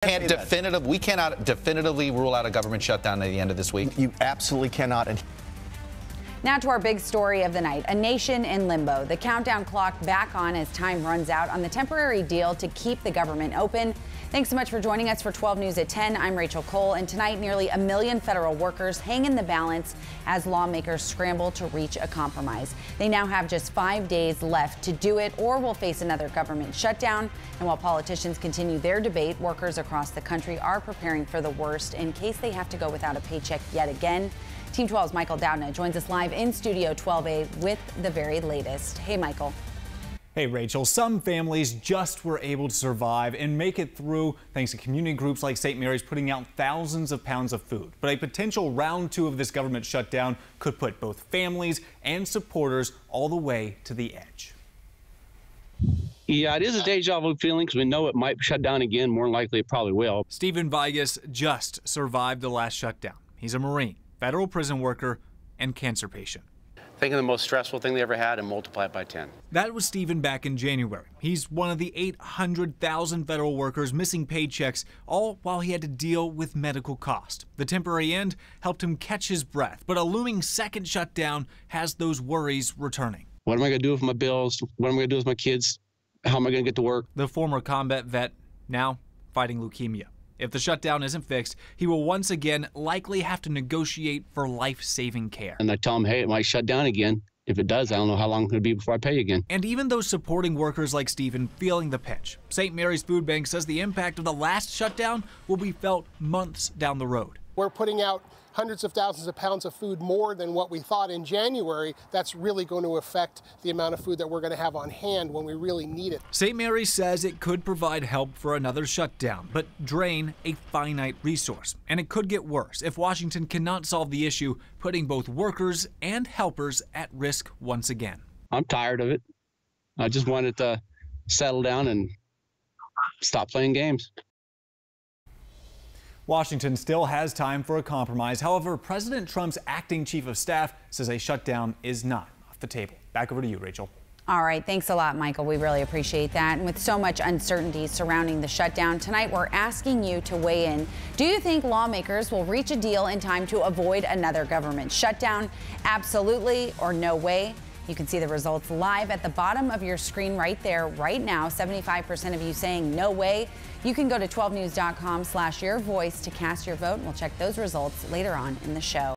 We cannot definitively rule out a government shutdown at the end of this week. You absolutely cannot. Now to our big story of the night, a nation in limbo. The countdown clock back on as time runs out on the temporary deal to keep the government open. Thanks so much for joining us for 12 News at 10. I'm Rachel Cole, and tonight nearly 1 million federal workers hang in the balance as lawmakers scramble to reach a compromise. They now have just 5 days left to do it or will face another government shutdown. And while politicians continue their debate, workers across the country are preparing for the worst in case they have to go without a paycheck yet again. Team 12's Michael Doudna joins us live in Studio 12A with the very latest. Hey, Michael. Hey, Rachel. Some families just were able to survive and make it through thanks to community groups like St. Mary's putting out thousands of pounds of food. But a potential round 2 of this government shutdown could put both families and supporters all the way to the edge. Yeah, it is a deja vu feeling because we know it might shut down again. More than likely, it probably will. Stephen Vigas just survived the last shutdown. He's a Marine, federal prison worker, and cancer patient. Think of the most stressful thing they ever had and multiply it by 10. That was Stephen back in January. He's one of the 800,000 federal workers missing paychecks, all while he had to deal with medical cost. The temporary end helped him catch his breath, but a looming second shutdown has those worries returning. What am I going to do with my bills? What am I going to do with my kids? How am I going to get to work? The former combat vet now fighting leukemia. If the shutdown isn't fixed, he will once again likely have to negotiate for life-saving care. And I tell him, hey, it might shut down again. If it does, I don't know how long it's going to be before I pay again. And even those supporting workers like Stephen feeling the pinch. St. Mary's Food Bank says the impact of the last shutdown will be felt months down the road. We're putting out hundreds of thousands of pounds of food more than what we thought in January. That's really going to affect the amount of food that we're going to have on hand when we really need it. St. Mary's says it could provide help for another shutdown, but drain a finite resource. And it could get worse if Washington cannot solve the issue, putting both workers and helpers at risk once again. I'm tired of it. I just want it to settle down and stop playing games. Washington still has time for a compromise. However, President Trump's acting chief of staff says a shutdown is not off the table. Back over to you, Rachel. All right. Thanks a lot, Michael. We really appreciate that. And with so much uncertainty surrounding the shutdown, tonight we're asking you to weigh in. Do you think lawmakers will reach a deal in time to avoid another government shutdown? Absolutely or no way? You can see the results live at the bottom of your screen right there, right now. 75% of you saying no way. You can go to 12news.com/yourvoice to cast your vote, and we'll check those results later on in the show.